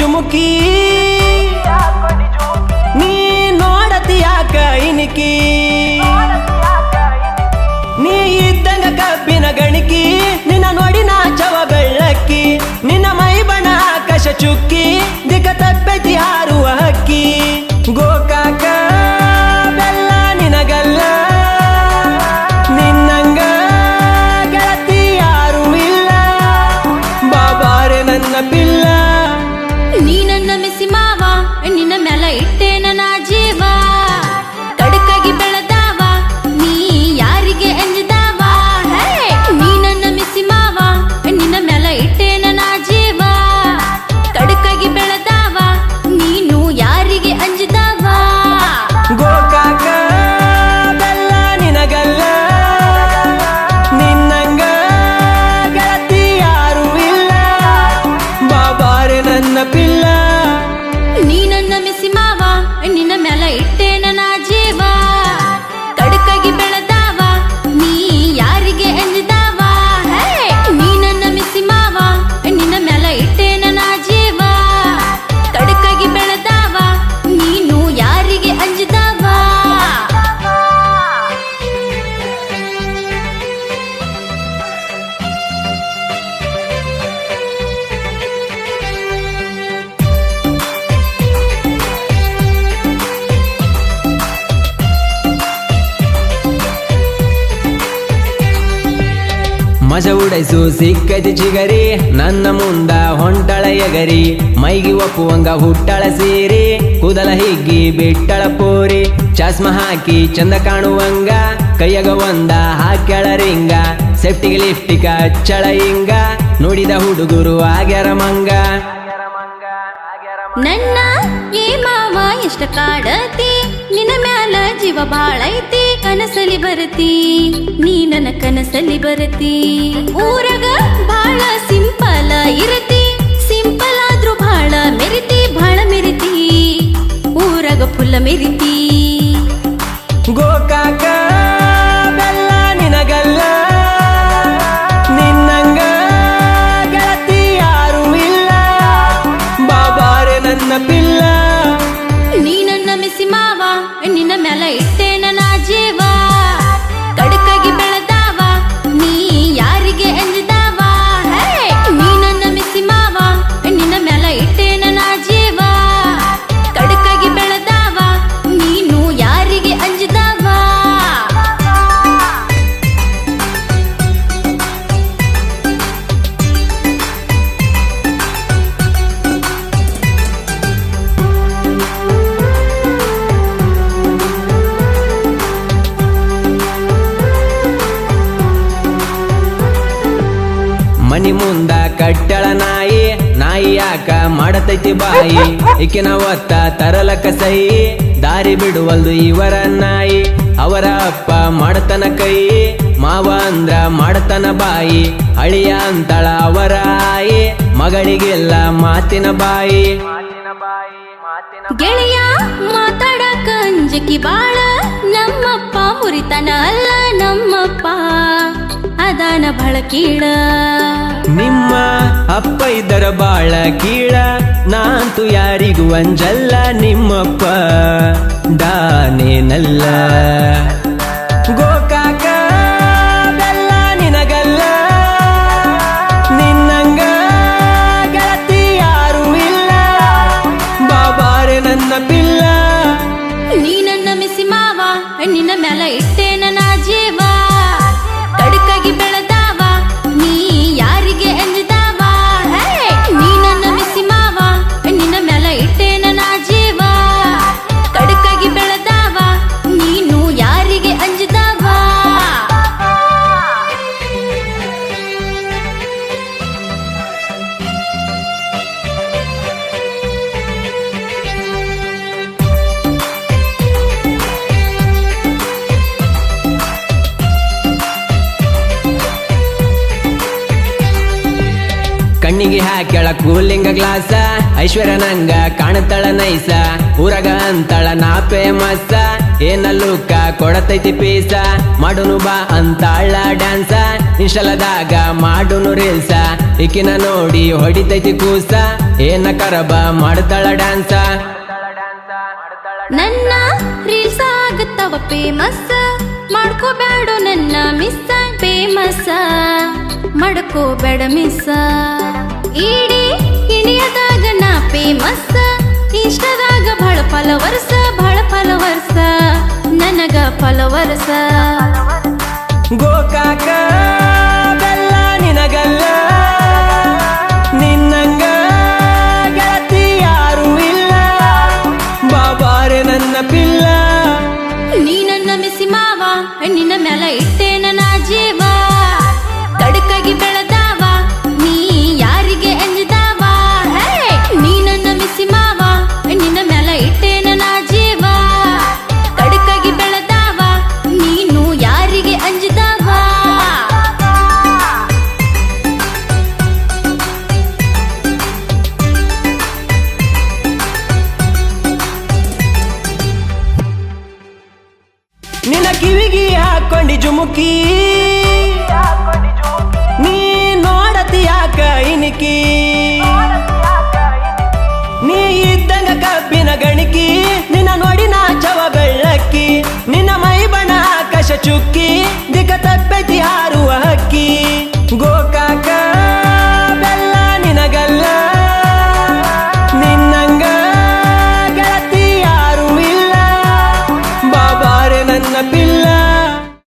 ಜುಮುಕಿ ನೀ ನೋಡತಿಯಾಕ ಇನಿಕಿ ನೀ ಇದ್ದಂಗ ಕಬ್ಬಿನ ಗಣಿಕಿ ನಿನ್ನ ನೋಡಿ ನಾಚವ ಬೆಳ್ಳಕ್ಕಿ ನಿನ್ನ ಮೈ ಬಣ ಆಕಾಶ ಚುಕ್ಕಿ ದಿಕ್ಕ ತಪ್ಪೆತಿ ಹಾರುವ ಹಕ್ಕಿ ಗೋಕಾಕ ಬೆಲ್ಲ ನಿನಗಲ್ಲ ನಿನ್ನಂಗ ಗೆಳತಿ ಯಾರು ಇಲ್ಲ ಬಾಬಾರೆ ನನ್ನ ಪಿಲ್ಲ ನೀ ನನ್ನ ಮೆಸಿ ಮಾವ ನಿನ್ನ ಮ್ಯಾಲ ಇಟ್ಟೆ ನನ್ನ ಜೀವ ಕಡಕಾಗಿ ಬೆಳೆದಾವ ನೀ ಯಾರಿಗೆ ಅಂಜದಾವ ನೀ ನನ್ನ ಮೆಸಿ ಮಾವ ನಿನ್ನ ಮ್ಯಾಲ ಇಟ್ಟೆ ನನ್ನ ಜೀವ ಕಡಕಾಗಿ ಬೆಳೆದಾವ ನೀನು ಯಾರಿಗೆ ಅಂಜದಾವ ಗೋಕಾಕ ಬೆಲ್ಲ ನಿನಗಲ್ಲ ನಿನ್ನಂಗ ಗೆಳತಿ ಯಾರು ಇಲ್ಲ ಬಾಬಾರೆ ನನ್ನ ಪಿಲ್ಲ ನೀ ನನ್ನ ಮೆಸಿ ಮಾವ ನಿನ್ನ ಮ್ಯಾಲ ಇಟ್ಟೆ ನನ್ನ ಜೀವ ಕಡಕಾಗಿ ಬೆಳೆದಾವ ನೀ ಯಾರಿಗೆ ಅಂಜದಾವ ನೀ ನನ್ನ ಮೆಸಿ ಮಾವ ನಿನ್ನ ಮ್ಯಾಲ ಇಟ್ಟೆ ನನ್ನ ಜೀವ ಕಡಕಾಗಿ ಬೆಳೆದಾವ ನೀನು ಯಾರಿಗೆ ಅಂಜದಾವ ಮಜ ಉಡೈಸು ಸಿಕ್ಕೈತಿ ಚಿಗರಿ ನನ್ನ ಮುಂದ ಹೊಂಟಳ ಎಗರಿ ಮೈಗಿ ಒಪ್ಪುವಂಗ ಹುಟ್ಟಳ ಸೀರಿ ಕೂದಲ ಹಿಗ್ಗಿ ಬಿಟ್ಟಳ ಪೋರಿ ಚಸ್ಮ ಹಾಕಿ ಚಂದ ಕಾಣುವಂಗ ಕೈಯಗ ಒಂದ ಹಾಕ್ಯಾಳ ರಿಂಗ ಸೆಫ್ಟಿಗೆ ಲಿಫ್ಟಿಗ ಹಚ್ಚಳ ಹಿಂಗ ನೋಡಿದ ಹುಡುಗರು ಆಗ್ಯಾರ ಮಂಗ ನನ್ನ ಏ ಮಾವ ಎಷ್ಟ ಕಾಡತಿ ನಿನ್ನ ಮ್ಯಾಲ ಜೀವ ಬಾಳೈತಿ ಕನಸಲಿ ಬರತಿ ನೀ ನನ್ನ ಕನಸಲಿ ಬರತಿ ಊರಗ ಬಾಳ ಸಿಂಪಲ್ ಇರತಿ ಸಿಂಪಲ್ ಆದ್ರೂ ಬಾಳ ಮೆರಿತಿ ಬಾಳ ಮೆರಿತಿ ಊರಗ ಫುಲ್ಲ ಮೆರಿತಿ ಗೋಕಾಕ ಬೆಲ್ಲ ನಿನಗಲ್ಲ ನಿನ್ನಂಗ ಗೆಳತಿ ಯಾರು ಇಲ್ಲ ಬಾಬಾರೆ ನನ್ನ ಪಿಲ್ಲ ನೀ ನನ್ನ ಮೆಸಿ ಮಾವ ನಿನ್ನ ಮ್ಯಾಲ ಇಟ್ಟೆ ನನ್ನ ಜೀವ ಕಡಕಾಗಿ ಬೆಳೆದಾವ ನೀ ಯಾರಿಗೆ ಅಂಜದಾವ ನೀ ನನ್ನ ಮೆಸಿ ಮಾವ ನಿನ್ನ ಮ್ಯಾಲ ಇಟ್ಟೆ ನನ್ನ ಜೀವ ಕಡಕಾಗಿ ಬೆಳೆದಾವ ನೀನು ಯಾರಿಗೆ ಅಂಜದಾವ ಮನಿ ಮುಂದ ಕಟ್ಟಳ ನಾಯಿ ನಾಯಿ ಯಾಕ ಮಾಡತೈತಿ ಬಾಯಿ ಈಕಿನ ಒತ್ತ ತರಲಕ ಸೈ ದಾರಿ ಬಿಡುವಲ್ದು ಇವರ ನಾಯಿ ಅವರ ಅಪ್ಪ ಮಾಡತನ ಕೈ ಮಾವ ಅಂದ್ರ ಮಾಡತನ ಬಾಯಿ ಅಳಿಯ ಅಂತಳ ಅವರ ಆಯಿ ಮಗಳಿಗೆಲ್ಲ ಮಾತಿನ ಬಾಯಿ ಗೆಳೆಯ ಮಾತಾಡಕ ಅಂಜಕಿ ಬಾಳ ನಮ್ಮಪ್ಪ ಮುರಿತನ ಅಲ್ಲ ನಮ್ಮಪ್ಪ ಅದಾನ ಬಹಳ ಕೀಳ ನಿಮ್ಮ ಅಪ್ಪ ಇದ್ದರ ಬಾಳ ಕೀಳ ನಾಂತು ಯಾರಿಗೂ ಅಂಜಲ್ಲ ನಿಮ್ಮಪ್ಪ ದಾನೇನಲ್ಲ ಗೋಕಾಕ ಬೆಲ್ಲ ನಿನಗಲ್ಲ ನಿನ್ನಂಗ ಗೆಳತಿ ಯಾರು ಇಲ್ಲ ಬಾಬಾರೆ ನನ್ನ ಪಿಲ್ಲ ನೀ ನನ್ನ ಮೆಸಿ ಮಾವ ನಿನ್ನ ಮ್ಯಾಲ ಇಟ್ಟೆ ನನ್ನ ಜೀವ ಕಡಕಾಗಿ ಬೆಳೆದಾವ ನೀ ಯಾರಿಗೆ ಅಂಜದಾವ ನೀ ನನ್ನ ಮೆಸಿ ಮಾವ ನಿನ್ನ ಮ್ಯಾಲ ಇಟ್ಟೆ ನನ್ನ ಜೀವ ಕಡಕಾಗಿ ಬೆಳೆದಾವ ನೀನು ಯಾರಿಗೆ ಅಂಜದಾವ ಕಣ್ಣಿಗೆ ಹಾಕ್ಯಾಳ ಕೂಲಿಂಗ ಗ್ಲಾಸ ಐಶ್ವರ್ಯ ನಂಗ ಕಾಣತಳ ನೈಸ ಊರಗ ಅಂತಳ ನಾ ಫೇಮಸ್ ಏನ ಲುಕ್ಕ ಕೊಡತೈತಿ ಪೀಸ ಮಾಡುನು ಬಾ ಅಂತಾಳ ಡ್ಯಾನ್ಸ ಇನ್ಸ್ಟಾಲದಾಗ ಮಾಡುನು ರೀಲ್ಸ ಈಕಿನ ನೋಡಿ ಹೊಡಿತೈತಿ ಕೂಸ ಏನ ಕರಬ ಮಾಡ್ತಾಳ ಡ್ಯಾನ್ಸ ನನ್ನ ರೀಲ್ಸ್ ಆಗತ್ತವ ಫೇಮಸ್ ಮಾಡ್ಕೋಬೇಡ ನನ್ನ ಮಿಸ್ ಫೇಮಸ್ ಮಾಡ್ಕೋಬೇಡ ಮಿಸ್ ಇಡೀ ಇಂಡಿಯಾದಾಗ ನಾ ಫೇಮಸ್ ಇನ್ಸ್ಟಾದಾಗ ಬಹಳ ಫಾಲೋವರ್ಸ ನನಗ ಫಾಲೋವರ್ಸ ಗೋಕಾಕ ಬೆಲ್ಲ ನಿನಗಲ್ಲ ನಿನ್ನಂಗ ಗೆಳತಿ ಯಾರು ಇಲ್ಲ ಬಾಬಾರೆ ನನ್ನ ಪಿಲ್ಲ ನೀ ನನ್ನ ಮಿಸಿ ಮಾವ ನಿನ್ನ ಮ್ಯಾಲ ಇಟ್ಟೇನ ನಾ ಜೀವ ತಡಕಾಗಿ ಬೆಳೆದಾವ ನೀ ಯಾರಿಗೆ ಅಂಜದಾವ ನೀ ನನ್ನ ಮಿಸಿ ಮಾವ ನಿನ್ನ ಮ್ಯಾಲ ಇಟ್ಟೇನ ನಾ ಜೀವ ತಡಕಾಗಿ ಬೆಳೆದಾವ ನೀನು ಯಾರಿಗೆ ಅಂಜದಾವ ನಿನ್ನ ಕಿವಿಗಿ ಹಾಕೊಂಡಿ ಜುಮುಕಿ ನೀ ನೋಡತಿ ಯಾಕ ಇನಿಕಿ ನೀ ಇದ್ದಂಗ ಕಬ್ಬಿನ ಗಣಿಕಿ ನಿನ್ನ ನೋಡಿ ನಾಚವ ಬೆಳ್ಳಕ್ಕಿ ನಿನ್ನ ಮೈ ಬಣ್ಣ ಆಕಾಶ ಚುಕ್ಕಿ ದಿಕ್ಕ ತಪ್ಪೈತಿ ಹಾರು